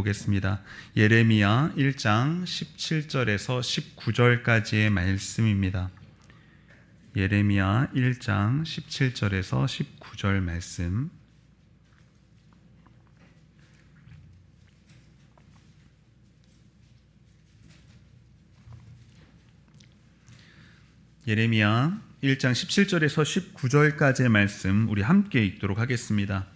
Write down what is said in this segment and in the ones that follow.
읽어보겠습니다. 예레미야 1장 17절에서 19절까지의 말씀입니다. 예레미야 1장 17절에서 19절 말씀. 예레미야 1장 17절에서 19절까지의 말씀 우리 함께 읽도록 하겠습니다.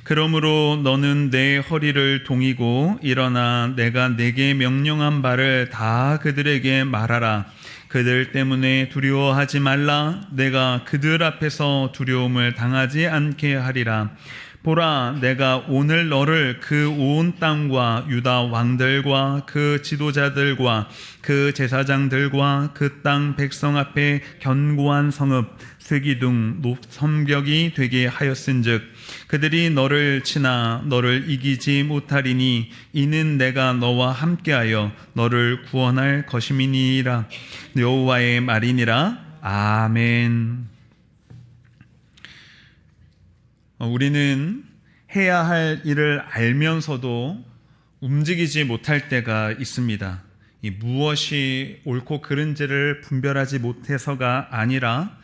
그러므로 너는 내 허리를 동이고 일어나 내가 내게 명령한 바를 다 그들에게 말하라. 그들 때문에 두려워하지 말라. 내가 그들 앞에서 두려움을 당하지 않게 하리라. 보라, 내가 오늘 너를 그 온 땅과 유다 왕들과 그 지도자들과 그 제사장들과 그 땅 백성 앞에 견고한 성읍 쇠기둥 섬벽이 되게 하였은즉 그들이 너를 치나 너를 이기지 못하리니 이는 내가 너와 함께하여 너를 구원할 것임이니라. 여호와의 말이니라. 아멘. 우리는 해야 할 일을 알면서도 움직이지 못할 때가 있습니다. 이 무엇이 옳고 그른지를 분별하지 못해서가 아니라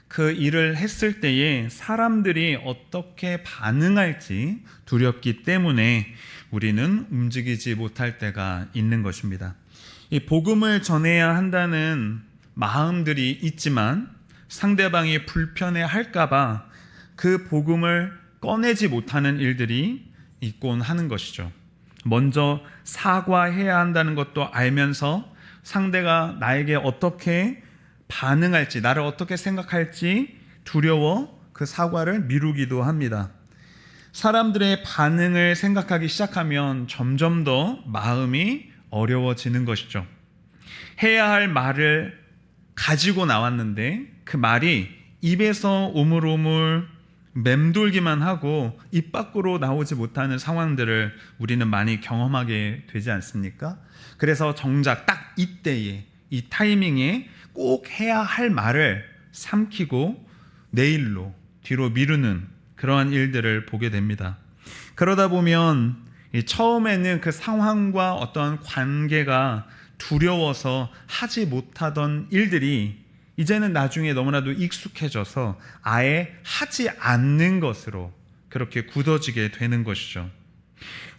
그 일을 했을 때에 사람들이 어떻게 반응할지 두렵기 때문에 우리는 움직이지 못할 때가 있는 것입니다. 이 복음을 전해야 한다는 마음들이 있지만 상대방이 불편해할까봐 그 복음을 꺼내지 못하는 일들이 있곤 하는 것이죠. 먼저 사과해야 한다는 것도 알면서 상대가 나에게 어떻게 반응할지, 나를 어떻게 생각할지 두려워 그 사과를 미루기도 합니다. 사람들의 반응을 생각하기 시작하면 점점 더 마음이 어려워지는 것이죠. 해야 할 말을 가지고 나왔는데 그 말이 입에서 오물오물 맴돌기만 하고 입 밖으로 나오지 못하는 상황들을 우리는 많이 경험하게 되지 않습니까? 그래서 정작 딱 이때에, 이 타이밍에 꼭 해야 할 말을 삼키고 내일로, 뒤로 미루는 그러한 일들을 보게 됩니다. 그러다 보면 처음에는 그 상황과 어떤 관계가 두려워서 하지 못하던 일들이 이제는 나중에 너무나도 익숙해져서 아예 하지 않는 것으로 그렇게 굳어지게 되는 것이죠.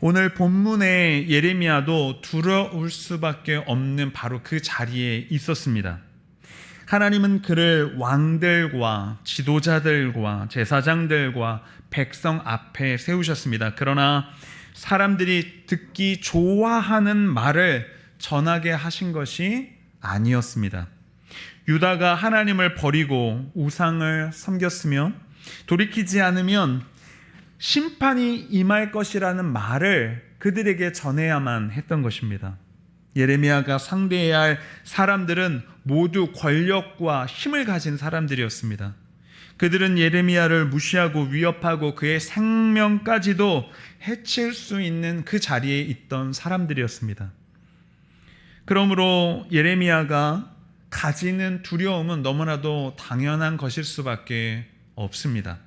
오늘 본문의 예레미야도 두려울 수밖에 없는 바로 그 자리에 있었습니다. 하나님은 그를 왕들과 지도자들과 제사장들과 백성 앞에 세우셨습니다. 그러나 사람들이 듣기 좋아하는 말을 전하게 하신 것이 아니었습니다. 유다가 하나님을 버리고 우상을 섬겼으며 돌이키지 않으면 심판이 임할 것이라는 말을 그들에게 전해야만 했던 것입니다. 예레미야가 상대해야 할 사람들은 모두 권력과 힘을 가진 사람들이었습니다. 그들은 예레미야를 무시하고 위협하고 그의 생명까지도 해칠 수 있는 그 자리에 있던 사람들이었습니다. 그러므로 예레미야가 가지는 두려움은 너무나도 당연한 것일 수밖에 없습니다.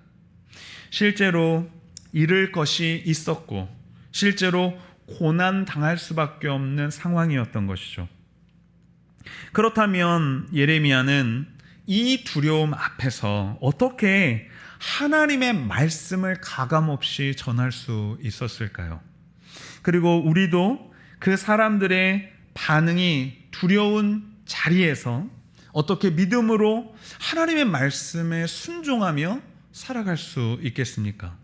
실제로 잃을 것이 있었고 실제로 고난 당할 수밖에 없는 상황이었던 것이죠. 그렇다면 예레미야는 이 두려움 앞에서 어떻게 하나님의 말씀을 가감없이 전할 수 있었을까요? 그리고 우리도 그 사람들의 반응이 두려운 자리에서 어떻게 믿음으로 하나님의 말씀에 순종하며 살아갈 수 있겠습니까?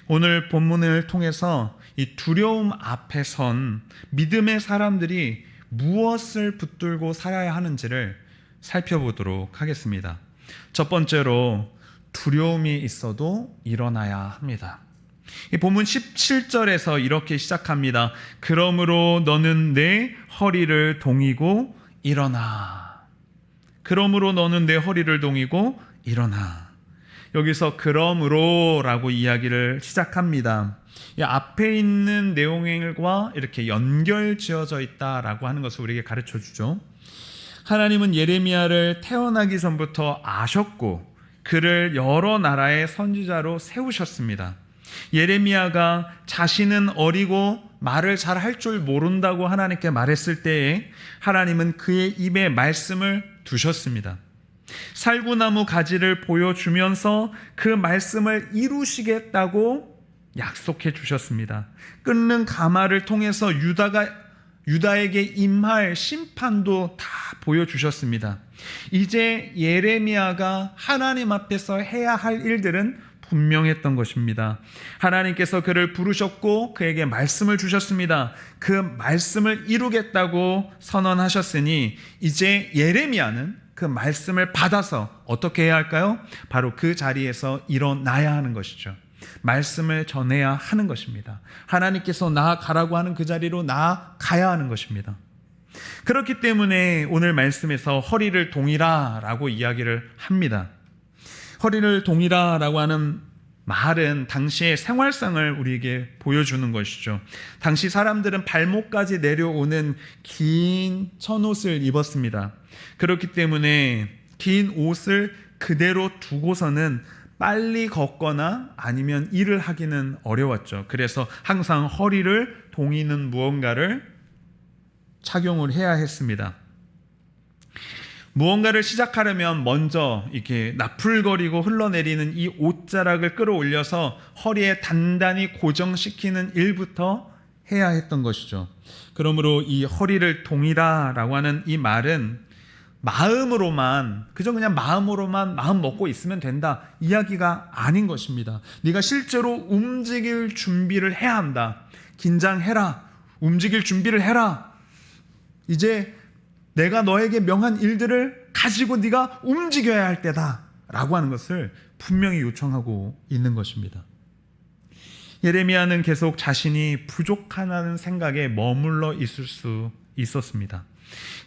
오늘 본문을 통해서 이 두려움 앞에 선 믿음의 사람들이 무엇을 붙들고 살아야 하는지를 살펴보도록 하겠습니다. 첫 번째로 두려움이 있어도 일어나야 합니다. 이 본문 17절에서 이렇게 시작합니다. 그러므로 너는 내 허리를 동이고 일어나. 그러므로 너는 내 허리를 동이고 일어나. 여기서 그러므로라고 이야기를 시작합니다. 이 앞에 있는 내용과 이렇게 연결 지어져 있다라고 하는 것을 우리에게 가르쳐 주죠. 하나님은 예레미야를 태어나기 전부터 아셨고 그를 여러 나라의 선지자로 세우셨습니다. 예레미야가 자신은 어리고 말을 잘 할 줄 모른다고 하나님께 말했을 때에 하나님은 그의 입에 말씀을 두셨습니다. 살구나무 가지를 보여주면서 그 말씀을 이루시겠다고 약속해 주셨습니다. 끊는 가마를 통해서 유다에게 임할 심판도 다 보여주셨습니다. 이제 예레미야가 하나님 앞에서 해야 할 일들은 분명했던 것입니다. 하나님께서 그를 부르셨고 그에게 말씀을 주셨습니다. 그 말씀을 이루겠다고 선언하셨으니 이제 예레미야는 그 말씀을 받아서 어떻게 해야 할까요? 바로 그 자리에서 일어나야 하는 것이죠. 말씀을 전해야 하는 것입니다. 하나님께서 나아가라고 하는 그 자리로 나아가야 하는 것입니다. 그렇기 때문에 오늘 말씀에서 허리를 동이라라고 이야기를 합니다. 허리를 동이라라고 하는 말은 당시의 생활상을 우리에게 보여주는 것이죠. 당시 사람들은 발목까지 내려오는 긴 천옷을 입었습니다. 그렇기 때문에 긴 옷을 그대로 두고서는 빨리 걷거나 아니면 일을 하기는 어려웠죠. 그래서 항상 허리를 동이는 무언가를 착용을 해야 했습니다. 무언가를 시작하려면 먼저 이렇게 나풀거리고 흘러내리는 이 옷자락을 끌어올려서 허리에 단단히 고정시키는 일부터 해야 했던 것이죠. 그러므로 이 허리를 동이라라고 하는 이 말은 마음으로만, 그냥 마음으로만 마음 먹고 있으면 된다 이야기가 아닌 것입니다. 네가 실제로 움직일 준비를 해야 한다. 긴장해라. 움직일 준비를 해라. 이제 내가 너에게 명한 일들을 가지고 네가 움직여야 할 때다 라고 하는 것을 분명히 요청하고 있는 것입니다. 예레미야는 계속 자신이 부족하다는 생각에 머물러 있을 수 있었습니다.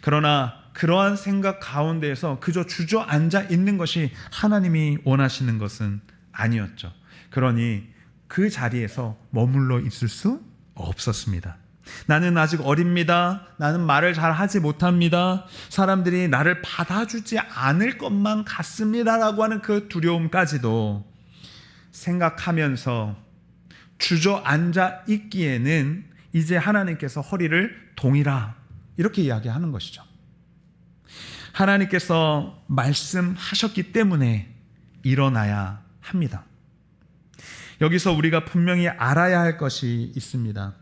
그러나 그러한 생각 가운데에서 그저 주저앉아 있는 것이 하나님이 원하시는 것은 아니었죠. 그러니 그 자리에서 머물러 있을 수 없었습니다. 나는 아직 어립니다. 나는 말을 잘 하지 못합니다. 사람들이 나를 받아주지 않을 것만 같습니다라고 하는 그 두려움까지도 생각하면서 주저앉아 있기에는 이제 하나님께서 허리를 동이라 이렇게 이야기하는 것이죠. 하나님께서 말씀하셨기 때문에 일어나야 합니다. 여기서 우리가 분명히 알아야 할 것이 있습니다.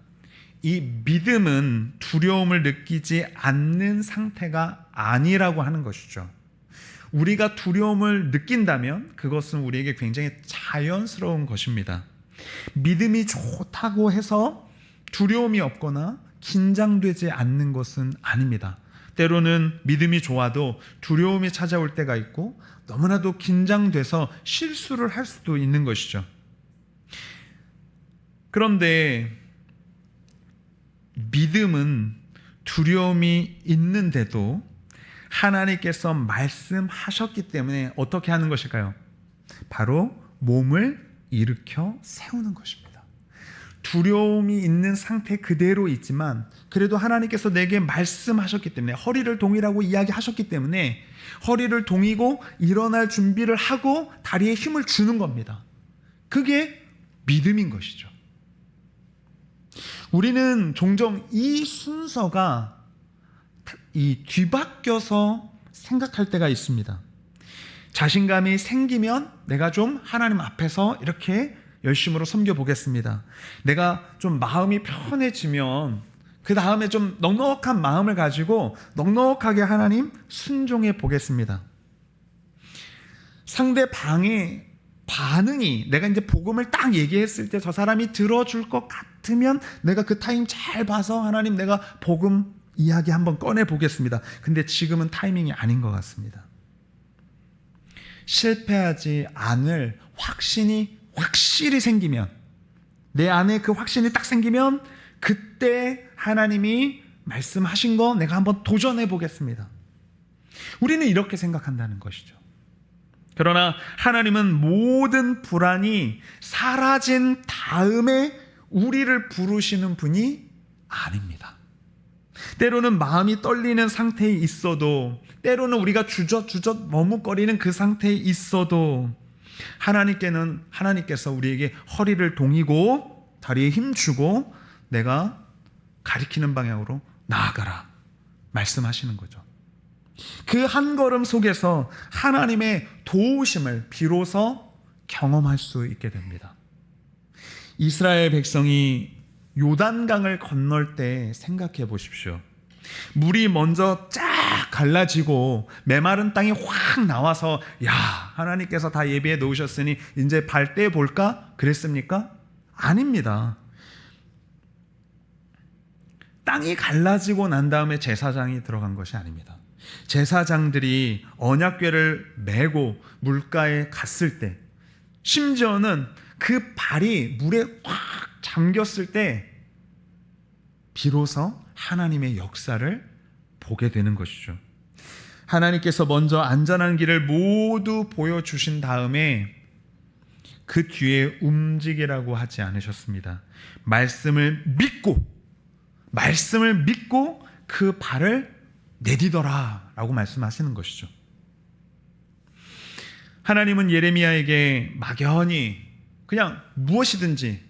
이 믿음은 두려움을 느끼지 않는 상태가 아니라고 하는 것이죠. 우리가 두려움을 느낀다면 그것은 우리에게 굉장히 자연스러운 것입니다. 믿음이 좋다고 해서 두려움이 없거나 긴장되지 않는 것은 아닙니다. 때로는 믿음이 좋아도 두려움이 찾아올 때가 있고 너무나도 긴장돼서 실수를 할 수도 있는 것이죠. 그런데 믿음은 두려움이 있는데도 하나님께서 말씀하셨기 때문에 어떻게 하는 것일까요? 바로 몸을 일으켜 세우는 것입니다. 두려움이 있는 상태 그대로 있지만 그래도 하나님께서 내게 말씀하셨기 때문에 허리를 동이라고 이야기하셨기 때문에 허리를 동이고 일어날 준비를 하고 다리에 힘을 주는 겁니다. 그게 믿음인 것이죠. 우리는 종종 이 순서가 뒤바뀌어서 생각할 때가 있습니다. 자신감이 생기면 내가 좀 하나님 앞에서 이렇게 열심으로 섬겨보겠습니다. 내가 좀 마음이 편해지면 그 다음에 좀 넉넉한 마음을 가지고 넉넉하게 하나님 순종해 보겠습니다. 상대방의 반응이 내가 이제 복음을 딱 얘기했을 때 저 사람이 들어줄 것 같으면 내가 그 타임 잘 봐서 하나님 내가 복음 이야기 한번 꺼내 보겠습니다. 근데 지금은 타이밍이 아닌 것 같습니다. 실패하지 않을 확실히 생기면 내 안에 그 확신이 딱 생기면 그때 하나님이 말씀하신 거 내가 한번 도전해 보겠습니다. 우리는 이렇게 생각한다는 것이죠. 그러나 하나님은 모든 불안이 사라진 다음에 우리를 부르시는 분이 아닙니다. 때로는 마음이 떨리는 상태에 있어도 때로는 우리가 주저주저 머뭇거리는 그 상태에 있어도 하나님께서 우리에게 허리를 동이고 다리에 힘주고 내가 가리키는 방향으로 나아가라 말씀하시는 거죠. 그 한 걸음 속에서 하나님의 도우심을 비로소 경험할 수 있게 됩니다. 이스라엘 백성이 요단강을 건널 때 생각해 보십시오. 물이 먼저 쫙 갈라지고 메마른 땅이 확 나와서 야, 하나님께서 다 예비해 놓으셨으니 이제 발 떼 볼까? 그랬습니까? 아닙니다. 땅이 갈라지고 난 다음에 제사장이 들어간 것이 아닙니다. 제사장들이 언약궤를 메고 물가에 갔을 때, 심지어는 그 발이 물에 확 잠겼을 때 비로소 하나님의 역사를 보게 되는 것이죠. 하나님께서 먼저 안전한 길을 모두 보여주신 다음에 그 뒤에 움직이라고 하지 않으셨습니다. 말씀을 믿고 그 발을 내디더라 라고 말씀하시는 것이죠. 하나님은 예레미야에게 막연히 그냥 무엇이든지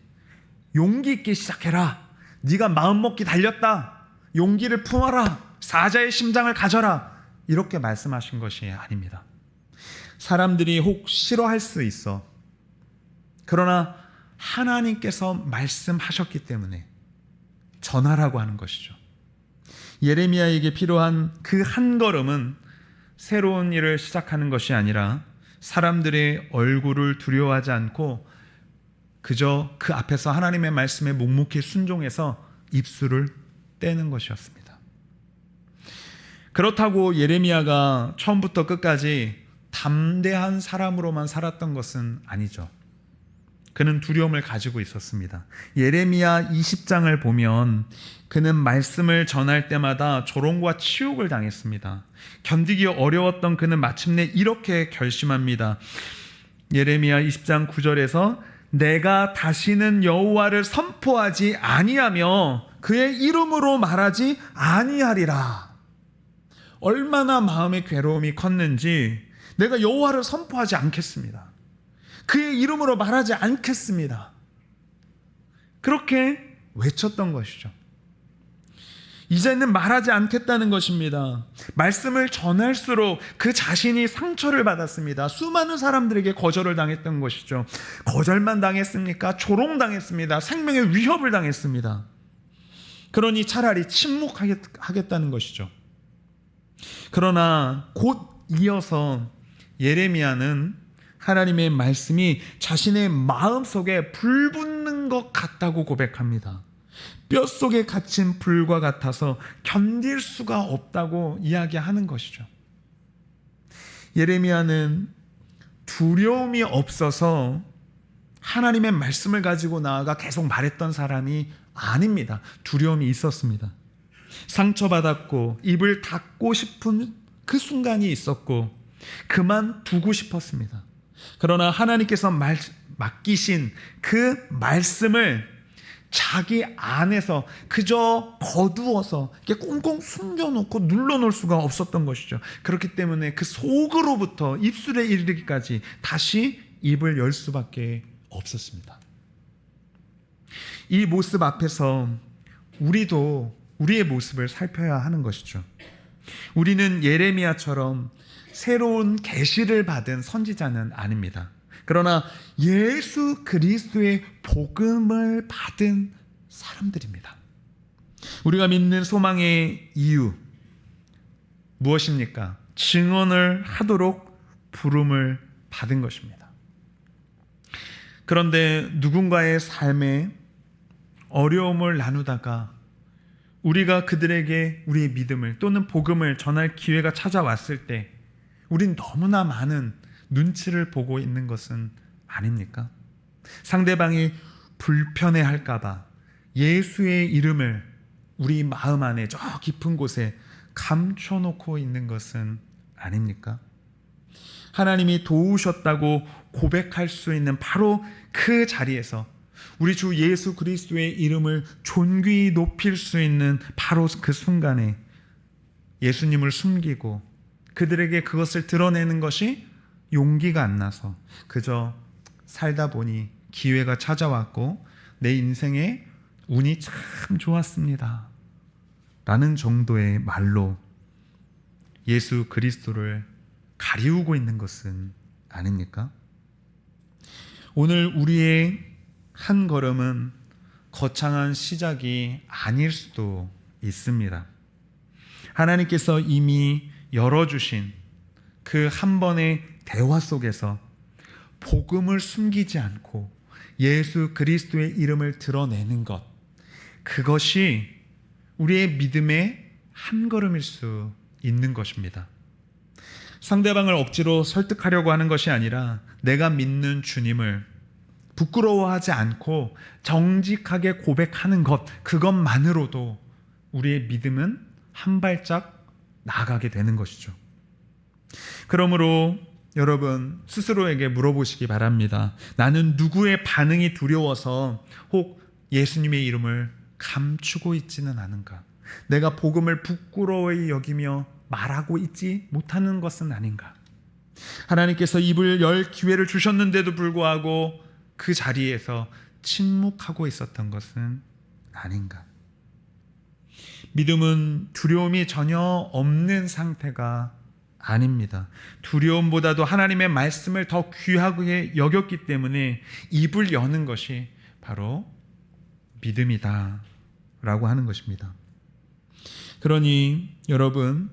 용기 있게 시작해라, 네가 마음먹기 달렸다, 용기를 품어라, 사자의 심장을 가져라, 이렇게 말씀하신 것이 아닙니다. 사람들이 혹 싫어할 수 있어. 그러나 하나님께서 말씀하셨기 때문에 전하라고 하는 것이죠. 예레미야에게 필요한 그 한 걸음은 새로운 일을 시작하는 것이 아니라 사람들의 얼굴을 두려워하지 않고 그저 그 앞에서 하나님의 말씀에 묵묵히 순종해서 입술을 떼는 것이었습니다. 그렇다고 예레미야가 처음부터 끝까지 담대한 사람으로만 살았던 것은 아니죠. 그는 두려움을 가지고 있었습니다. 예레미야 20장을 보면 그는 말씀을 전할 때마다 조롱과 치욕을 당했습니다. 견디기 어려웠던 그는 마침내 이렇게 결심합니다. 예레미야 20장 9절에서 내가 다시는 여호와를 선포하지 아니하며 그의 이름으로 말하지 아니하리라. 얼마나 마음의 괴로움이 컸는지 내가 여호와를 선포하지 않겠습니다. 그의 이름으로 말하지 않겠습니다. 그렇게 외쳤던 것이죠. 이제는 말하지 않겠다는 것입니다. 말씀을 전할수록 그 자신이 상처를 받았습니다. 수많은 사람들에게 거절을 당했던 것이죠. 거절만 당했습니까? 조롱당했습니다. 생명의 위협을 당했습니다. 그러니 차라리 침묵하겠다는 것이죠. 그러나 곧 이어서 예레미야는 하나님의 말씀이 자신의 마음속에 불 붙는 것 같다고 고백합니다. 뼛속에 갇힌 불과 같아서 견딜 수가 없다고 이야기하는 것이죠. 예레미야는 두려움이 없어서 하나님의 말씀을 가지고 나아가 계속 말했던 사람이 아닙니다. 두려움이 있었습니다. 상처받았고 입을 닫고 싶은 그 순간이 있었고 그만두고 싶었습니다. 그러나 하나님께서 맡기신 그 말씀을 자기 안에서 그저 거두어서 이렇게 꽁꽁 숨겨놓고 눌러놓을 수가 없었던 것이죠. 그렇기 때문에 그 속으로부터 입술에 이르기까지 다시 입을 열 수밖에 없었습니다. 이 모습 앞에서 우리도 우리의 모습을 살펴야 하는 것이죠. 우리는 예레미야처럼 새로운 계시를 받은 선지자는 아닙니다. 그러나 예수 그리스도의 복음을 받은 사람들입니다. 우리가 믿는 소망의 이유 무엇입니까? 증언을 하도록 부름을 받은 것입니다. 그런데 누군가의 삶에 어려움을 나누다가 우리가 그들에게 우리의 믿음을 또는 복음을 전할 기회가 찾아왔을 때 우린 너무나 많은 눈치를 보고 있는 것은 아닙니까? 상대방이 불편해할까 봐 예수의 이름을 우리 마음 안에 저 깊은 곳에 감춰놓고 있는 것은 아닙니까? 하나님이 도우셨다고 고백할 수 있는 바로 그 자리에서 우리 주 예수 그리스도의 이름을 존귀히 높일 수 있는 바로 그 순간에 예수님을 숨기고 그들에게 그것을 드러내는 것이 용기가 안 나서 그저 살다 보니 기회가 찾아왔고 내 인생에 운이 참 좋았습니다 라는 정도의 말로 예수 그리스도를 가리우고 있는 것은 아닙니까? 오늘 우리의 한 걸음은 거창한 시작이 아닐 수도 있습니다. 하나님께서 이미 열어주신 그 한 번의 대화 속에서 복음을 숨기지 않고 예수 그리스도의 이름을 드러내는 것, 그것이 우리의 믿음의 한 걸음일 수 있는 것입니다. 상대방을 억지로 설득하려고 하는 것이 아니라 내가 믿는 주님을 부끄러워하지 않고 정직하게 고백하는 것, 그것만으로도 우리의 믿음은 한 발짝 나아가게 되는 것이죠. 그러므로 여러분 스스로에게 물어보시기 바랍니다. 나는 누구의 반응이 두려워서 혹 예수님의 이름을 감추고 있지는 않은가? 내가 복음을 부끄러워히 여기며 말하고 있지 못하는 것은 아닌가? 하나님께서 입을 열 기회를 주셨는데도 불구하고 그 자리에서 침묵하고 있었던 것은 아닌가? 믿음은 두려움이 전혀 없는 상태가 아닙니다. 두려움보다도 하나님의 말씀을 더 귀하게 여겼기 때문에 입을 여는 것이 바로 믿음이다 라고 하는 것입니다. 그러니 여러분,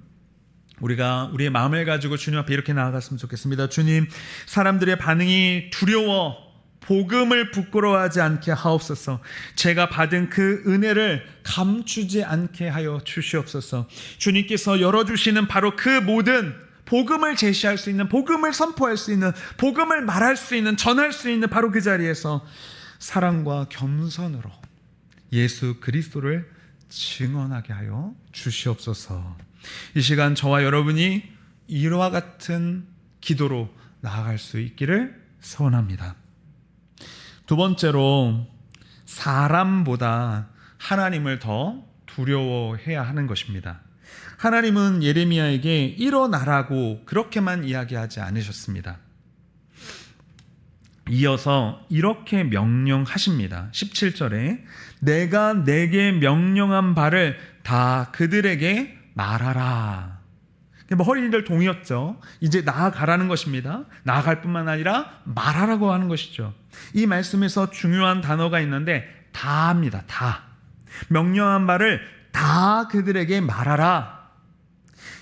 우리가 우리의 마음을 가지고 주님 앞에 이렇게 나아갔으면 좋겠습니다. 주님, 사람들의 반응이 두려워 복음을 부끄러워하지 않게 하옵소서. 제가 받은 그 은혜를 감추지 않게 하여 주시옵소서. 주님께서 열어주시는 바로 그 모든 복음을 제시할 수 있는, 복음을 선포할 수 있는, 복음을 말할 수 있는, 전할 수 있는 바로 그 자리에서 사랑과 겸손으로 예수 그리스도를 증언하게 하여 주시옵소서. 이 시간 저와 여러분이 이와 같은 기도로 나아갈 수 있기를 소원합니다. 두 번째로, 사람보다 하나님을 더 두려워해야 하는 것입니다. 하나님은 예레미야에게 일어나라고 그렇게만 이야기하지 않으셨습니다. 이어서 이렇게 명령하십니다. 17절에 내가 내게 명령한 바를 다 그들에게 말하라. 허리들 동이었죠. 이제 나아가라는 것입니다. 나아갈 뿐만 아니라 말하라고 하는 것이죠. 이 말씀에서 중요한 단어가 있는데 다입니다. 다. 명령한 바를 다 그들에게 말하라.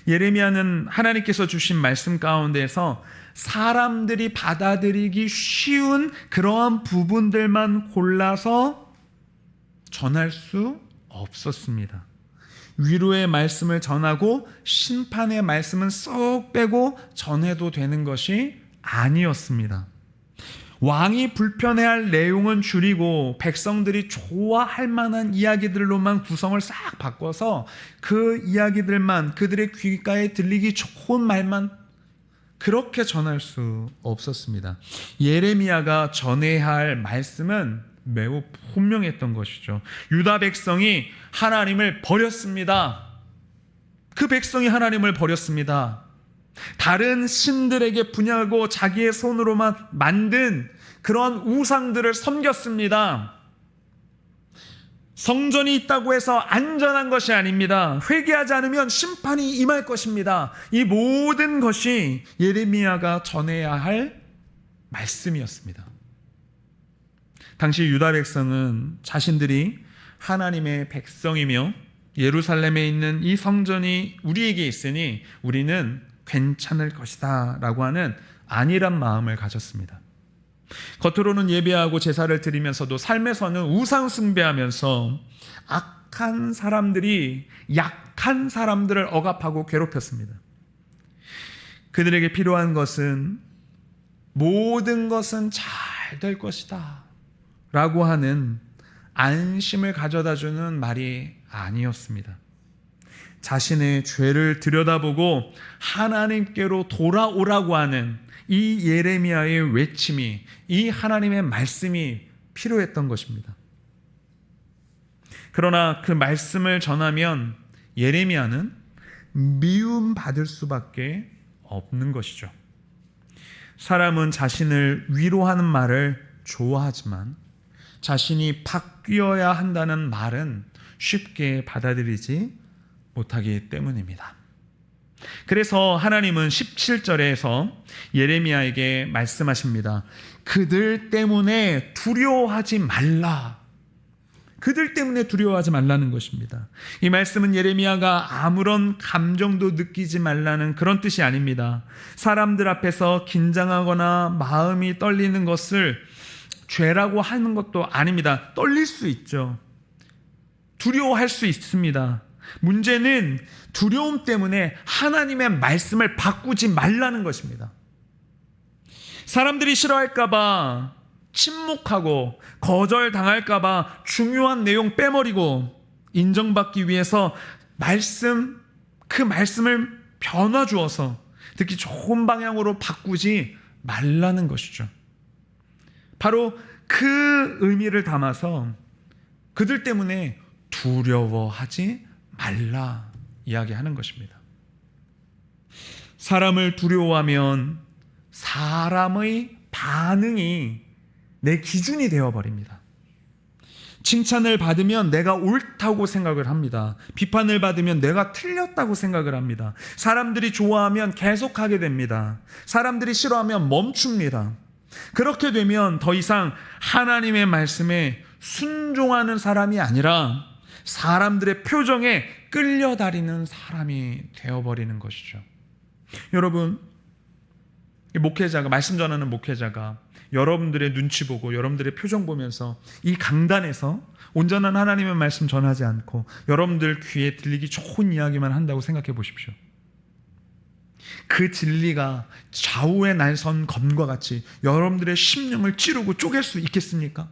예레미야는 하나님께서 주신 말씀 가운데서 사람들이 받아들이기 쉬운 그러한 부분들만 골라서 전할 수 없었습니다. 위로의 말씀을 전하고 심판의 말씀은 쏙 빼고 전해도 되는 것이 아니었습니다. 왕이 불편해할 내용은 줄이고 백성들이 좋아할 만한 이야기들로만 구성을 싹 바꿔서 그 이야기들만, 그들의 귓가에 들리기 좋은 말만 그렇게 전할 수 없었습니다. 예레미야가 전해야 할 말씀은 매우 분명했던 것이죠. 유다 백성이 하나님을 버렸습니다. 그 백성이 하나님을 버렸습니다. 다른 신들에게 분양하고 자기의 손으로만 만든 그런 우상들을 섬겼습니다. 성전이 있다고 해서 안전한 것이 아닙니다. 회개하지 않으면 심판이 임할 것입니다. 이 모든 것이 예레미야가 전해야 할 말씀이었습니다. 당시 유다 백성은 자신들이 하나님의 백성이며 예루살렘에 있는 이 성전이 우리에게 있으니 우리는 괜찮을 것이다 라고 하는 안일한 마음을 가졌습니다. 겉으로는 예배하고 제사를 드리면서도 삶에서는 우상 숭배하면서 악한 사람들이 약한 사람들을 억압하고 괴롭혔습니다. 그들에게 필요한 것은 모든 것은 잘 될 것이다 라고 하는 안심을 가져다주는 말이 아니었습니다. 자신의 죄를 들여다보고 하나님께로 돌아오라고 하는 이 예레미야의 외침이, 이 하나님의 말씀이 필요했던 것입니다. 그러나 그 말씀을 전하면 예레미야는 미움받을 수밖에 없는 것이죠. 사람은 자신을 위로하는 말을 좋아하지만 자신이 바뀌어야 한다는 말은 쉽게 받아들이지 못하기 때문입니다. 그래서 하나님은 17절에서 예레미야에게 말씀하십니다. 그들 때문에 두려워하지 말라. 그들 때문에 두려워하지 말라는 것입니다. 이 말씀은 예레미야가 아무런 감정도 느끼지 말라는 그런 뜻이 아닙니다. 사람들 앞에서 긴장하거나 마음이 떨리는 것을 죄라고 하는 것도 아닙니다. 떨릴 수 있죠. 두려워할 수 있습니다. 문제는 두려움 때문에 하나님의 말씀을 바꾸지 말라는 것입니다. 사람들이 싫어할까봐 침묵하고 거절당할까봐 중요한 내용 빼버리고 인정받기 위해서 그 말씀을 변화 주어서 특히 좋은 방향으로 바꾸지 말라는 것이죠. 바로 그 의미를 담아서 그들 때문에 두려워하지 말라 이야기하는 것입니다. 사람을 두려워하면 사람의 반응이 내 기준이 되어버립니다. 칭찬을 받으면 내가 옳다고 생각을 합니다. 비판을 받으면 내가 틀렸다고 생각을 합니다. 사람들이 좋아하면 계속하게 됩니다. 사람들이 싫어하면 멈춥니다. 그렇게 되면 더 이상 하나님의 말씀에 순종하는 사람이 아니라 사람들의 표정에 끌려다니는 사람이 되어버리는 것이죠. 여러분, 목회자가, 말씀 전하는 목회자가 여러분들의 눈치 보고 여러분들의 표정 보면서 이 강단에서 온전한 하나님의 말씀 전하지 않고 여러분들 귀에 들리기 좋은 이야기만 한다고 생각해 보십시오. 그 진리가 좌우의 날선 검과 같이 여러분들의 심령을 찌르고 쪼갤 수 있겠습니까?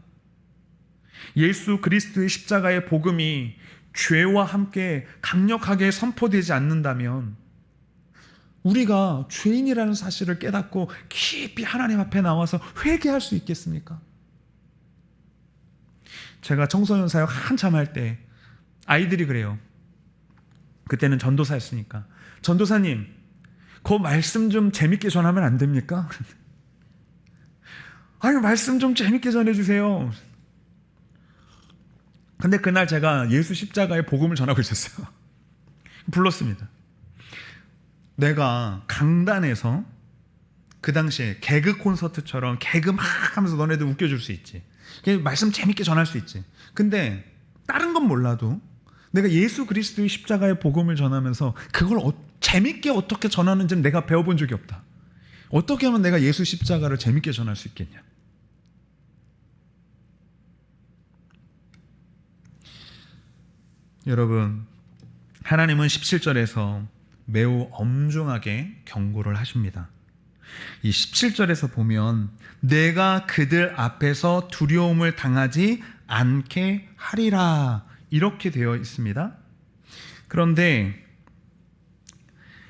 예수 그리스도의 십자가의 복음이 죄와 함께 강력하게 선포되지 않는다면 우리가 죄인이라는 사실을 깨닫고 깊이 하나님 앞에 나와서 회개할 수 있겠습니까? 제가 청소년 사역 한참 할 때 아이들이 그래요. 그때는 전도사였으니까, 전도사님, 그 말씀 좀 재밌게 전하면 안 됩니까? 아니, 말씀 좀 재밌게 전해주세요. 근데 그날 제가 예수 십자가의 복음을 전하고 있었어요. 불렀습니다. 내가 강단에서 그 당시에 개그 콘서트처럼 개그 막 하면서 너네들 웃겨줄 수 있지. 말씀 재밌게 전할 수 있지. 근데 다른 건 몰라도 내가 예수 그리스도의 십자가의 복음을 전하면서 그걸 재밌게 어떻게 전하는지는 내가 배워본 적이 없다. 어떻게 하면 내가 예수 십자가를 재밌게 전할 수 있겠냐. 여러분, 하나님은 17절에서 매우 엄중하게 경고를 하십니다. 이 17절에서 보면 내가 그들 앞에서 두려움을 당하지 않게 하리라 이렇게 되어 있습니다. 그런데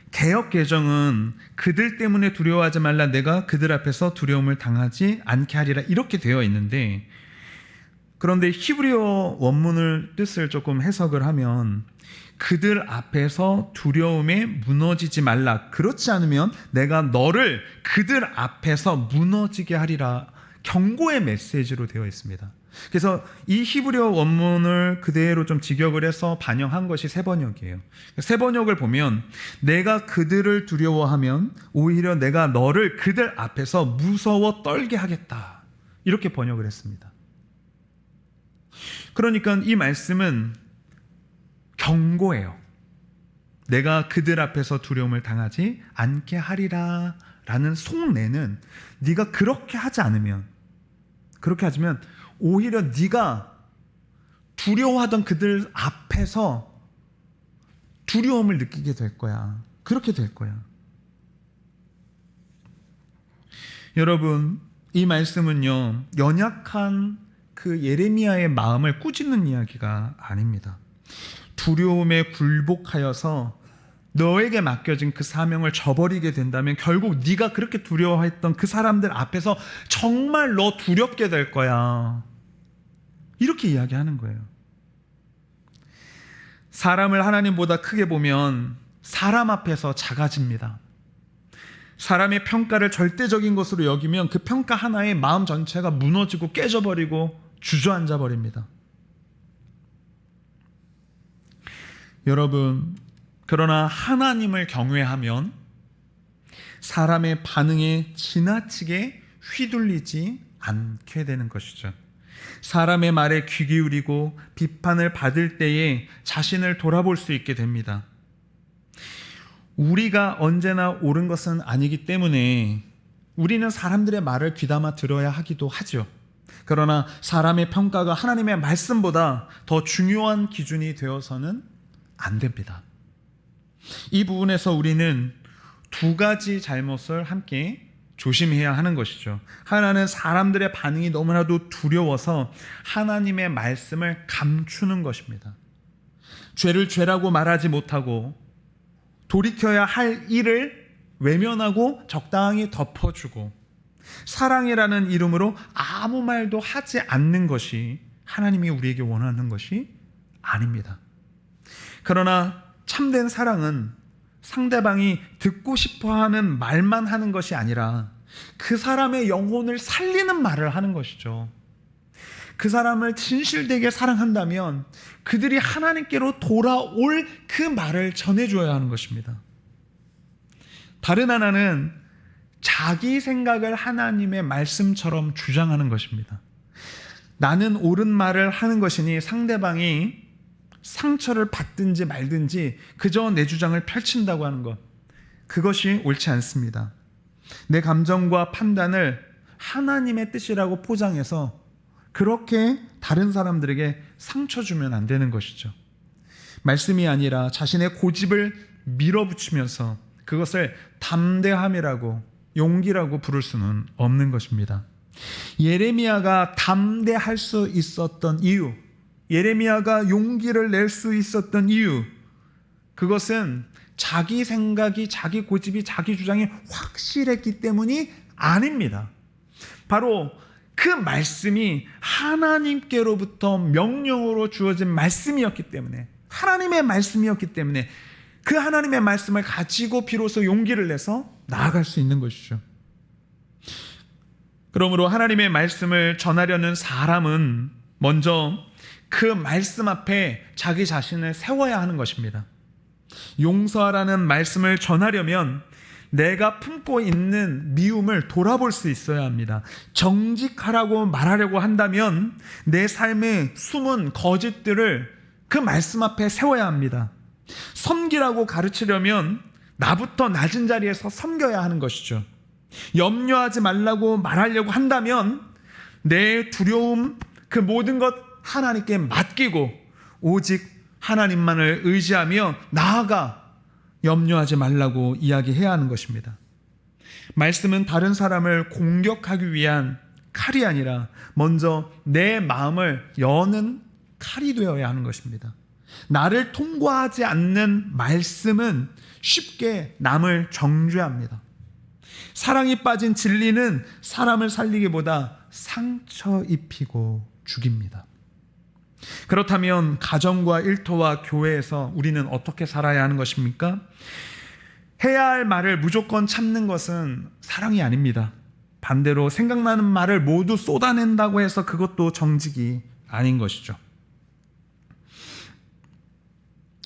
개역 개정은 그들 때문에 두려워하지 말라, 내가 그들 앞에서 두려움을 당하지 않게 하리라 이렇게 되어 있는데, 그런데 히브리어 원문을 뜻을 조금 해석을 하면 그들 앞에서 두려움에 무너지지 말라, 그렇지 않으면 내가 너를 그들 앞에서 무너지게 하리라, 경고의 메시지로 되어 있습니다. 그래서 이 히브리어 원문을 그대로 좀 직역을 해서 반영한 것이 세번역이에요. 세번역을 보면 내가 그들을 두려워하면 오히려 내가 너를 그들 앞에서 무서워 떨게 하겠다, 이렇게 번역을 했습니다. 그러니까 이 말씀은 경고예요. 내가 그들 앞에서 두려움을 당하지 않게 하리라 라는 속내는 네가 그렇게 하지 않으면, 그렇게 하지만 오히려 네가 두려워하던 그들 앞에서 두려움을 느끼게 될 거야. 그렇게 될 거야. 여러분, 이 말씀은요, 연약한 그 예레미야의 마음을 꾸짖는 이야기가 아닙니다. 두려움에 굴복하여서 너에게 맡겨진 그 사명을 저버리게 된다면 결국 네가 그렇게 두려워했던 그 사람들 앞에서 정말 너 두렵게 될 거야, 이렇게 이야기하는 거예요. 사람을 하나님보다 크게 보면 사람 앞에서 작아집니다. 사람의 평가를 절대적인 것으로 여기면 그 평가 하나에 마음 전체가 무너지고 깨져버리고 주저앉아 버립니다. 여러분, 그러나 하나님을 경외하면 사람의 반응에 지나치게 휘둘리지 않게 되는 것이죠. 사람의 말에 귀 기울이고 비판을 받을 때에 자신을 돌아볼 수 있게 됩니다. 우리가 언제나 옳은 것은 아니기 때문에 우리는 사람들의 말을 귀담아 들어야 하기도 하죠. 그러나 사람의 평가가 하나님의 말씀보다 더 중요한 기준이 되어서는 안 됩니다. 이 부분에서 우리는 두 가지 잘못을 함께 조심해야 하는 것이죠. 하나는 사람들의 반응이 너무나도 두려워서 하나님의 말씀을 감추는 것입니다. 죄를 죄라고 말하지 못하고 돌이켜야 할 일을 외면하고 적당히 덮어주고 사랑이라는 이름으로 아무 말도 하지 않는 것이 하나님이 우리에게 원하는 것이 아닙니다. 그러나 참된 사랑은 상대방이 듣고 싶어하는 말만 하는 것이 아니라 그 사람의 영혼을 살리는 말을 하는 것이죠. 그 사람을 진실되게 사랑한다면 그들이 하나님께로 돌아올 그 말을 전해줘야 하는 것입니다. 다른 하나는 자기 생각을 하나님의 말씀처럼 주장하는 것입니다. 나는 옳은 말을 하는 것이니 상대방이 상처를 받든지 말든지 그저 내 주장을 펼친다고 하는 것, 그것이 옳지 않습니다. 내 감정과 판단을 하나님의 뜻이라고 포장해서 그렇게 다른 사람들에게 상처 주면 안 되는 것이죠. 말씀이 아니라 자신의 고집을 밀어붙이면서 그것을 담대함이라고, 용기라고 부를 수는 없는 것입니다. 예레미야가 담대할 수 있었던 이유, 예레미야가 용기를 낼 수 있었던 이유, 그것은 자기 생각이, 자기 고집이, 자기 주장이 확실했기 때문이 아닙니다. 바로 그 말씀이 하나님께로부터 명령으로 주어진 말씀이었기 때문에, 하나님의 말씀이었기 때문에 그 하나님의 말씀을 가지고 비로소 용기를 내서 나아갈 수 있는 것이죠. 그러므로 하나님의 말씀을 전하려는 사람은 먼저 그 말씀 앞에 자기 자신을 세워야 하는 것입니다. 용서하라는 말씀을 전하려면 내가 품고 있는 미움을 돌아볼 수 있어야 합니다. 정직하라고 말하려고 한다면 내 삶의 숨은 거짓들을 그 말씀 앞에 세워야 합니다. 섬기라고 가르치려면 나부터 낮은 자리에서 섬겨야 하는 것이죠. 염려하지 말라고 말하려고 한다면 내 두려움, 그 모든 것 하나님께 맡기고 오직 하나님만을 의지하며 나아가 염려하지 말라고 이야기해야 하는 것입니다. 말씀은 다른 사람을 공격하기 위한 칼이 아니라 먼저 내 마음을 여는 칼이 되어야 하는 것입니다. 나를 통과하지 않는 말씀은 쉽게 남을 정죄합니다. 사랑이 빠진 진리는 사람을 살리기보다 상처 입히고 죽입니다. 그렇다면 가정과 일터와 교회에서 우리는 어떻게 살아야 하는 것입니까? 해야 할 말을 무조건 참는 것은 사랑이 아닙니다. 반대로 생각나는 말을 모두 쏟아낸다고 해서 그것도 정직이 아닌 것이죠.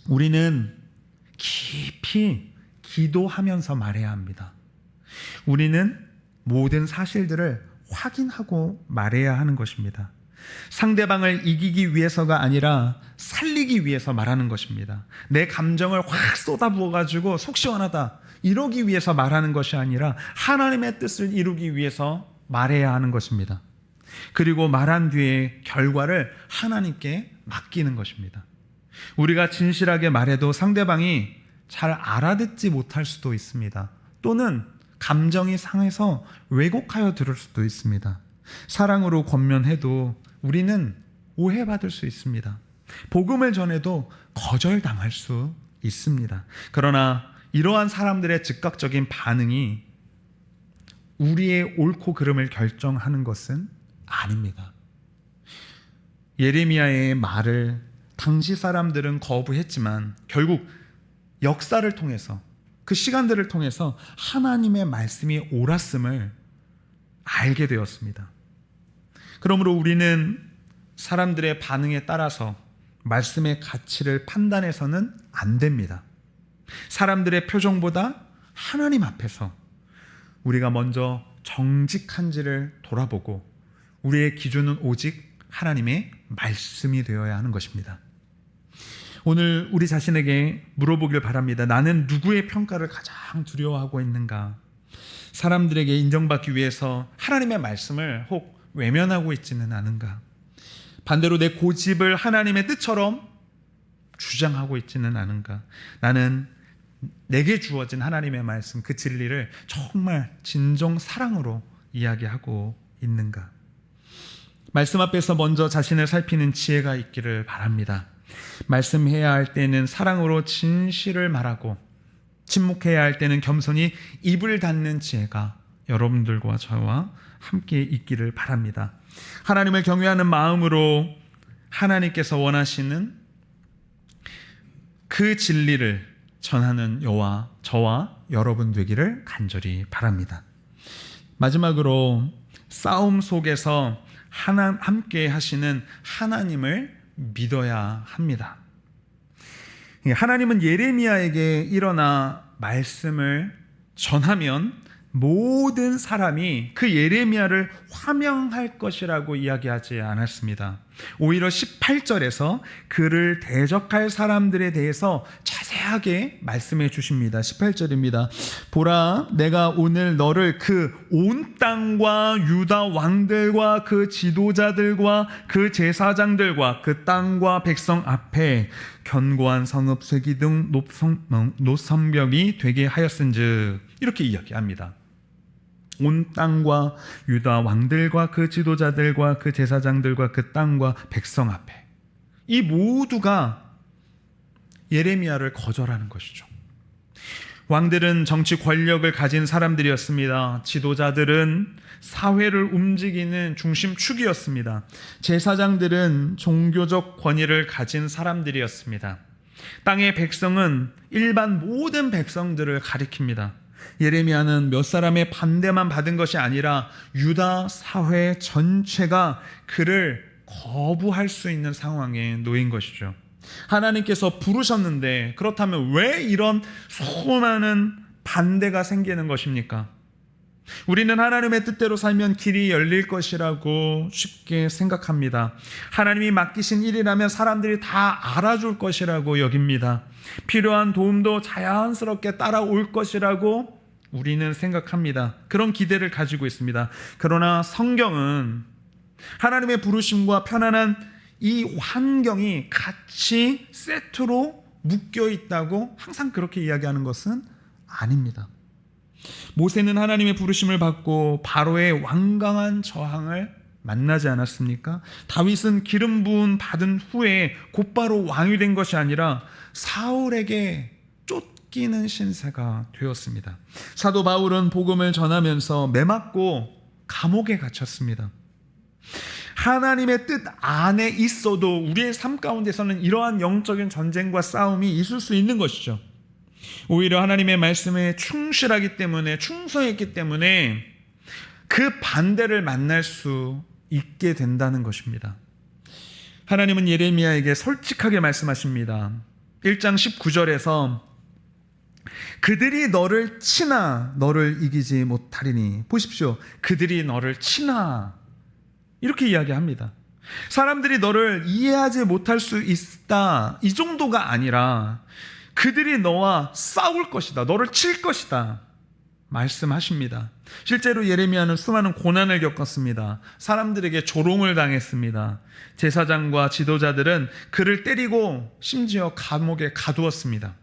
우리는 깊이 기도하면서 말해야 합니다. 우리는 모든 사실들을 확인하고 말해야 하는 것입니다. 상대방을 이기기 위해서가 아니라 살리기 위해서 말하는 것입니다. 내 감정을 확 쏟아부어가지고 속 시원하다 이러기 위해서 말하는 것이 아니라 하나님의 뜻을 이루기 위해서 말해야 하는 것입니다. 그리고 말한 뒤에 결과를 하나님께 맡기는 것입니다. 우리가 진실하게 말해도 상대방이 잘 알아듣지 못할 수도 있습니다. 또는 감정이 상해서 왜곡하여 들을 수도 있습니다. 사랑으로 권면해도 우리는 오해받을 수 있습니다. 복음을 전해도 거절당할 수 있습니다. 그러나 이러한 사람들의 즉각적인 반응이 우리의 옳고 그름을 결정하는 것은 아닙니다. 예레미야의 말을 당시 사람들은 거부했지만 결국 역사를 통해서 그 시간들을 통해서 하나님의 말씀이 옳았음을 알게 되었습니다. 그러므로 우리는 사람들의 반응에 따라서 말씀의 가치를 판단해서는 안 됩니다. 사람들의 표정보다 하나님 앞에서 우리가 먼저 정직한지를 돌아보고 우리의 기준은 오직 하나님의 말씀이 되어야 하는 것입니다. 오늘 우리 자신에게 물어보길 바랍니다. 나는 누구의 평가를 가장 두려워하고 있는가? 사람들에게 인정받기 위해서 하나님의 말씀을 혹 외면하고 있지는 않은가? 반대로 내 고집을 하나님의 뜻처럼 주장하고 있지는 않은가? 나는 내게 주어진 하나님의 말씀, 그 진리를 정말 진정 사랑으로 이야기하고 있는가? 말씀 앞에서 먼저 자신을 살피는 지혜가 있기를 바랍니다. 말씀해야 할 때는 사랑으로 진실을 말하고 침묵해야 할 때는 겸손히 입을 닫는 지혜가 여러분들과 저와 함께 있기를 바랍니다. 하나님을 경외하는 마음으로 하나님께서 원하시는 그 진리를 전하는 저와 여러분 되기를 간절히 바랍니다. 마지막으로 싸움 속에서 함께 하시는 하나님을 믿어야 합니다. 하나님은 예레미야에게 일어나 말씀을 전하면 모든 사람이 그 예레미야를 화명할 것이라고 이야기하지 않았습니다. 오히려 18절에서 그를 대적할 사람들에 대해서 자세하게 말씀해 주십니다. 18절입니다. 보라, 내가 오늘 너를 그 온 땅과 유다 왕들과 그 지도자들과 그 제사장들과 그 땅과 백성 앞에 견고한 성읍 쇠기둥 노성벽이 되게 하였은즉, 이렇게 이야기합니다. 온 땅과 유다 왕들과 그 지도자들과 그 제사장들과 그 땅과 백성 앞에, 이 모두가 예레미야를 거절하는 것이죠. 왕들은 정치 권력을 가진 사람들이었습니다. 지도자들은 사회를 움직이는 중심축이었습니다. 제사장들은 종교적 권위를 가진 사람들이었습니다. 땅의 백성은 일반 모든 백성들을 가리킵니다. 예레미야는 몇 사람의 반대만 받은 것이 아니라 유다 사회 전체가 그를 거부할 수 있는 상황에 놓인 것이죠. 하나님께서 부르셨는데 그렇다면 왜 이런 수많은 반대가 생기는 것입니까? 우리는 하나님의 뜻대로 살면 길이 열릴 것이라고 쉽게 생각합니다. 하나님이 맡기신 일이라면 사람들이 다 알아줄 것이라고 여깁니다. 필요한 도움도 자연스럽게 따라올 것이라고 우리는 생각합니다. 그런 기대를 가지고 있습니다. 그러나 성경은 하나님의 부르심과 편안한 이 환경이 같이 세트로 묶여 있다고 항상 그렇게 이야기하는 것은 아닙니다. 모세는 하나님의 부르심을 받고 바로의 완강한 저항을 만나지 않았습니까? 다윗은 기름 부음 받은 후에 곧바로 왕이 된 것이 아니라 사울에게 쫓기는 신세가 되었습니다. 사도 바울은 복음을 전하면서 매맞고 감옥에 갇혔습니다. 하나님의 뜻 안에 있어도 우리의 삶 가운데서는 이러한 영적인 전쟁과 싸움이 있을 수 있는 것이죠. 오히려 하나님의 말씀에 충실하기 때문에, 충성했기 때문에 그 반대를 만날 수 있게 된다는 것입니다. 하나님은 예레미야에게 솔직하게 말씀하십니다. 1장 19절에서 그들이 너를 치나 너를 이기지 못하리니, 보십시오. 그들이 너를 치나, 이렇게 이야기합니다. 사람들이 너를 이해하지 못할 수 있다, 이 정도가 아니라 그들이 너와 싸울 것이다, 너를 칠 것이다 말씀하십니다. 실제로 예레미야는 수많은 고난을 겪었습니다. 사람들에게 조롱을 당했습니다. 제사장과 지도자들은 그를 때리고 심지어 감옥에 가두었습니다.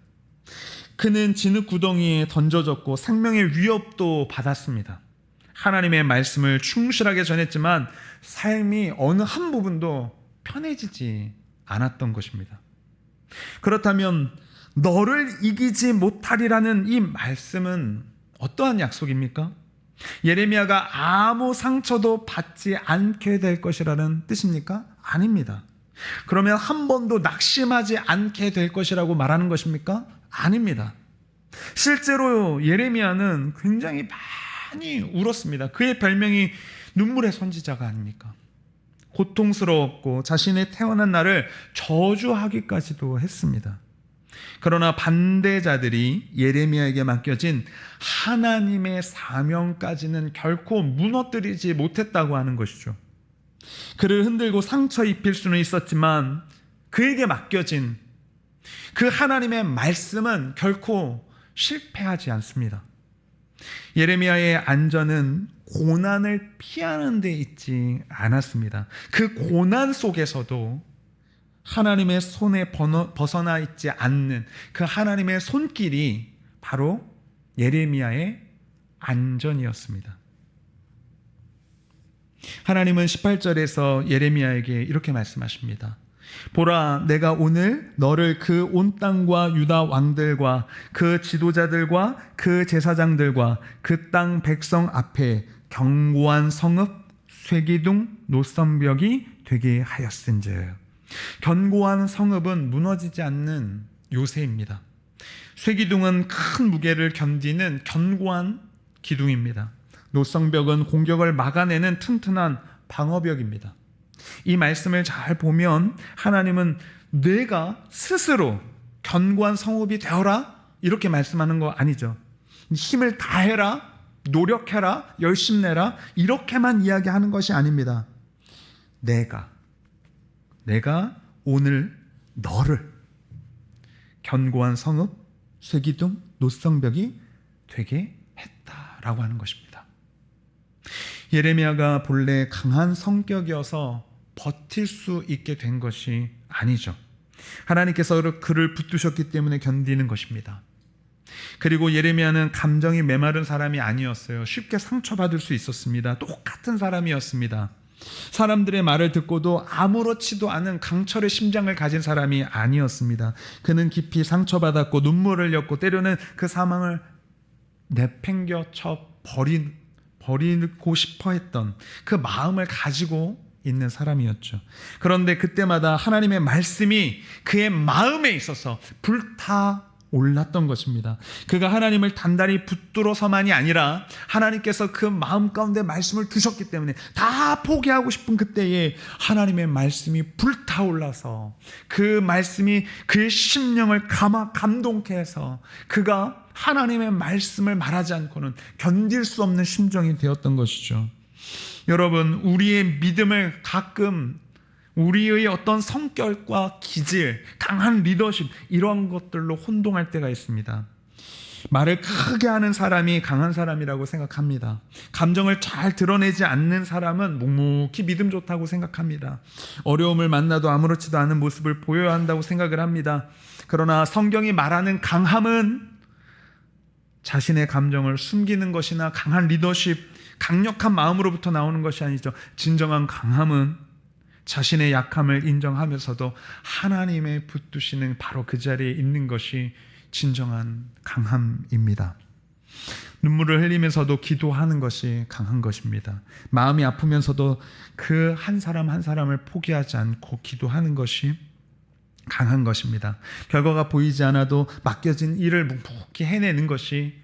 그는 진흙 구덩이에 던져졌고 생명의 위협도 받았습니다. 하나님의 말씀을 충실하게 전했지만 삶이 어느 한 부분도 편해지지 않았던 것입니다. 그렇다면 너를 이기지 못하리라는 이 말씀은 어떠한 약속입니까? 예레미야가 아무 상처도 받지 않게 될 것이라는 뜻입니까? 아닙니다. 그러면 한 번도 낙심하지 않게 될 것이라고 말하는 것입니까? 아닙니다. 실제로 예레미야는 굉장히 많이 울었습니다. 그의 별명이 눈물의 선지자가 아닙니까? 고통스러웠고 자신의 태어난 날을 저주하기까지도 했습니다. 그러나 반대자들이 예레미야에게 맡겨진 하나님의 사명까지는 결코 무너뜨리지 못했다고 하는 것이죠. 그를 흔들고 상처 입힐 수는 있었지만 그에게 맡겨진 그 하나님의 말씀은 결코 실패하지 않습니다. 예레미야의 안전은 고난을 피하는 데 있지 않았습니다. 그 고난 속에서도 하나님의 손에 벗어나 있지 않는 그 하나님의 손길이 바로 예레미야의 안전이었습니다. 하나님은 18절에서 예레미야에게 이렇게 말씀하십니다. 보라, 내가 오늘 너를 그 온 땅과 유다 왕들과 그 지도자들과 그 제사장들과 그 땅 백성 앞에 견고한 성읍, 쇠기둥, 노선벽이 되게 하였은즉. 견고한 성읍은 무너지지 않는 요새입니다. 쇠기둥은 큰 무게를 견디는 견고한 기둥입니다. 노성벽은 공격을 막아내는 튼튼한 방어벽입니다. 이 말씀을 잘 보면 하나님은 내가 스스로 견고한 성읍이 되어라 이렇게 말씀하는 거 아니죠. 힘을 다해라, 노력해라, 열심 내라 이렇게만 이야기하는 것이 아닙니다. 내가 오늘 너를 견고한 성읍, 쇠기둥, 노성벽이 되게 했다라고 하는 것입니다. 예레미야가 본래 강한 성격이어서 버틸 수 있게 된 것이 아니죠. 하나님께서 그를 붙드셨기 때문에 견디는 것입니다. 그리고 예레미야는 감정이 메마른 사람이 아니었어요. 쉽게 상처받을 수 있었습니다. 똑같은 사람이었습니다. 사람들의 말을 듣고도 아무렇지도 않은 강철의 심장을 가진 사람이 아니었습니다. 그는 상처받았고 눈물을 흘렸고 때로는 그 사망을 내팽겨쳐 버리고 싶어 했던 그 마음을 가지고 있는 사람이었죠. 그런데 그때마다 하나님의 말씀이 그의 마음에 있어서 불타올랐던 것입니다. 그가 하나님을 단단히 붙들어서만이 아니라 하나님께서 그 마음 가운데 말씀을 두셨기 때문에 다 포기하고 싶은 그때에 하나님의 말씀이 불타올라서 그 말씀이 그의 심령을 감동케 해서 그가 하나님의 말씀을 말하지 않고는 견딜 수 없는 심정이 되었던 것이죠. 여러분, 우리의 믿음을 가끔 우리의 어떤 성격과 기질, 강한 리더십 이런 것들로 혼동할 때가 있습니다. 말을 크게 하는 사람이 강한 사람이라고 생각합니다. 감정을 잘 드러내지 않는 사람은 묵묵히 믿음 좋다고 생각합니다. 어려움을 만나도 아무렇지도 않은 모습을 보여야 한다고 생각을 합니다. 그러나 성경이 말하는 강함은 자신의 감정을 숨기는 것이나 강한 리더십, 강력한 마음으로부터 나오는 것이 아니죠. 진정한 강함은 자신의 약함을 인정하면서도 하나님의 붙드시는 바로 그 자리에 있는 것이 진정한 강함입니다. 눈물을 흘리면서도 기도하는 것이 강한 것입니다. 마음이 아프면서도 그 한 사람 한 사람을 포기하지 않고 기도하는 것이 강한 것입니다. 결과가 보이지 않아도 맡겨진 일을 묵묵히 해내는 것이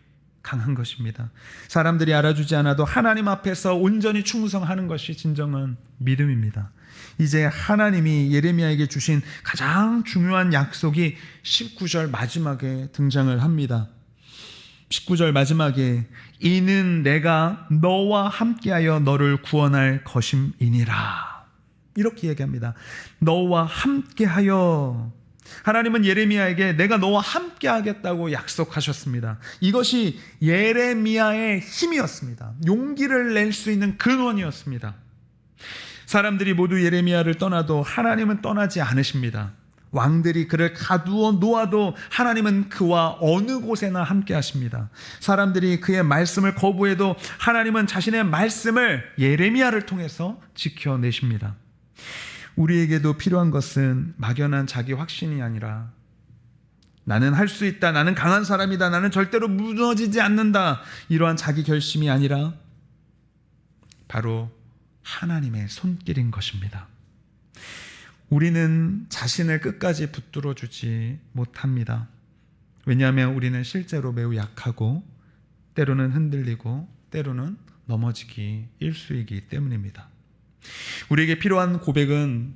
강한 것입니다. 사람들이 알아주지 않아도 하나님 앞에서 온전히 충성하는 것이 진정한 믿음입니다. 이제 하나님이 예레미야에게 주신 가장 중요한 약속이 19절 마지막에 등장을 합니다. 19절 마지막에 이는 내가 너와 함께하여 너를 구원할 것임이니라 이렇게 얘기합니다. 너와 함께하여. 하나님은 예레미야에게 내가 너와 함께 하겠다고 약속하셨습니다. 이것이 예레미야의 힘이었습니다. 용기를 낼 수 있는 근원이었습니다. 사람들이 모두 예레미야를 떠나도 하나님은 떠나지 않으십니다. 왕들이 그를 가두어 놓아도 하나님은 그와 어느 곳에나 함께 하십니다. 사람들이 그의 말씀을 거부해도 하나님은 자신의 말씀을 예레미야를 통해서 지켜내십니다. 우리에게도 필요한 것은 막연한 자기 확신이 아니라 나는 할 수 있다, 나는 강한 사람이다, 나는 절대로 무너지지 않는다 이러한 자기 결심이 아니라 바로 하나님의 손길인 것입니다. 우리는 자신을 끝까지 붙들어 주지 못합니다. 왜냐하면 우리는 실제로 매우 약하고 때로는 흔들리고 때로는 넘어지기 일쑤이기 때문입니다. 우리에게 필요한 고백은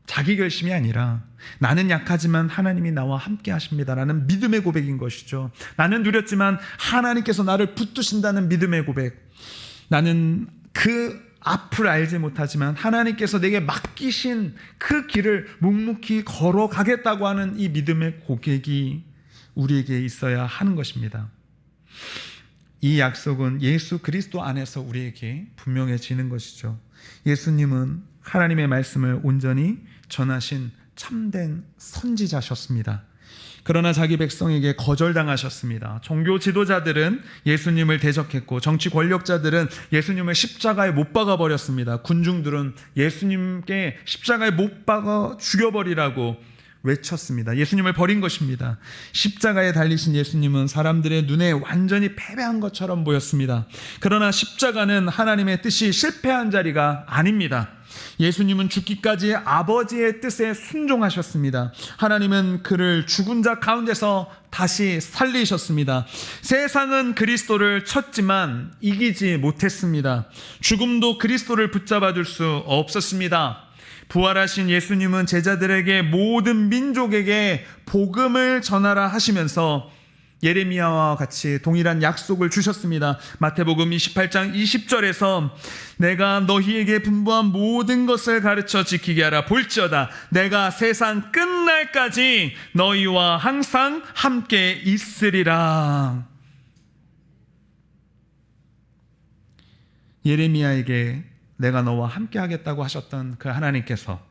자기 결심이 아니라 나는 약하지만 하나님이 나와 함께 하십니다라는 믿음의 고백인 것이죠. 나는 두렵지만 하나님께서 나를 붙드신다는 믿음의 고백. 나는 그 앞을 알지 못하지만 하나님께서 내게 맡기신 그 길을 묵묵히 걸어가겠다고 하는 이 믿음의 고백이 우리에게 있어야 하는 것입니다. 이 약속은 예수 그리스도 안에서 우리에게 분명해지는 것이죠. 예수님은 하나님의 말씀을 온전히 전하신 참된 선지자셨습니다. 그러나 자기 백성에게 거절당하셨습니다. 종교 지도자들은 예수님을 대적했고 정치 권력자들은 예수님을 십자가에 못 박아 버렸습니다. 군중들은 예수님께 십자가에 못 박아 죽여버리라고 외쳤습니다. 예수님을 버린 것입니다. 십자가에 달리신 예수님은 사람들의 눈에 완전히 패배한 것처럼 보였습니다. 그러나 십자가는 하나님의 뜻이 실패한 자리가 아닙니다. 예수님은 죽기까지 아버지의 뜻에 순종하셨습니다. 하나님은 그를 죽은 자 가운데서 다시 살리셨습니다. 세상은 그리스도를 쳤지만 이기지 못했습니다. 죽음도 그리스도를 붙잡아둘 수 없었습니다. 부활하신 예수님은 제자들에게 모든 민족에게 복음을 전하라 하시면서 예레미야와 같이 동일한 약속을 주셨습니다. 마태복음 28장 20절에서 내가 너희에게 분부한 모든 것을 가르쳐 지키게 하라. 볼지어다 내가 세상 끝날까지 너희와 항상 함께 있으리라. 예레미야에게 내가 너와 함께 하겠다고 하셨던 그 하나님께서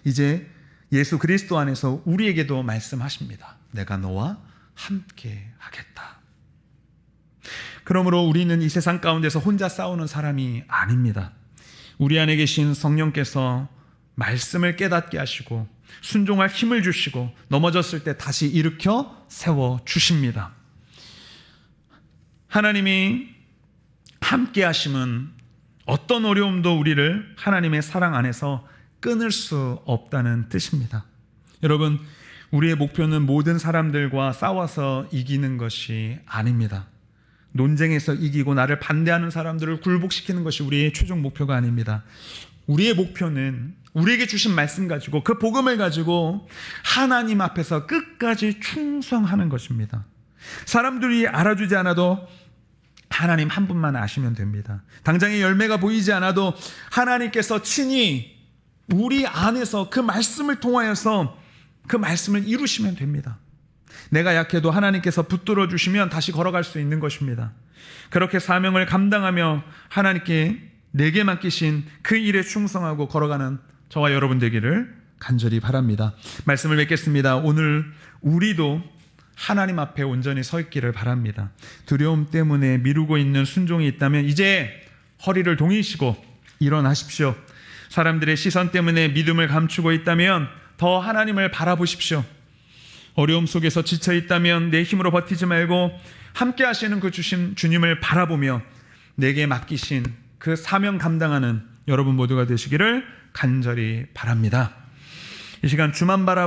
이제 예수 그리스도 안에서 우리에게도 말씀하십니다. 내가 너와 함께 하겠다. 그러므로 우리는 이 세상 가운데서 혼자 싸우는 사람이 아닙니다. 우리 안에 계신 성령께서 말씀을 깨닫게 하시고 순종할 힘을 주시고 넘어졌을 때 다시 일으켜 세워 주십니다. 하나님이 함께 하심은 어떤 어려움도 우리를 하나님의 사랑 안에서 끊을 수 없다는 뜻입니다. 여러분, 우리의 목표는 모든 사람들과 싸워서 이기는 것이 아닙니다. 논쟁에서 이기고 나를 반대하는 사람들을 굴복시키는 것이 우리의 최종 목표가 아닙니다. 우리의 목표는 우리에게 주신 말씀 가지고 그 복음을 가지고 하나님 앞에서 끝까지 충성하는 것입니다. 사람들이 알아주지 않아도 하나님 한 분만 아시면 됩니다. 당장의 열매가 보이지 않아도 하나님께서 친히 우리 안에서 그 말씀을 통하여서 그 말씀을 이루시면 됩니다. 내가 약해도 하나님께서 붙들어 주시면 다시 걸어갈 수 있는 것입니다. 그렇게 사명을 감당하며 하나님께 내게 맡기신 그 일에 충성하고 걸어가는 저와 여러분 되기를 간절히 바랍니다. 말씀을 맺겠습니다. 오늘 우리도 하나님 앞에 온전히 서 있기를 바랍니다. 두려움 때문에 미루고 있는 순종이 있다면 이제 허리를 동이시고 일어나십시오. 사람들의 시선 때문에 믿음을 감추고 있다면 더 하나님을 바라보십시오. 어려움 속에서 지쳐 있다면 내 힘으로 버티지 말고 함께 하시는 그 주님을 바라보며 내게 맡기신 그 사명 감당하는 여러분 모두가 되시기를 간절히 바랍니다. 이 시간 주만 바라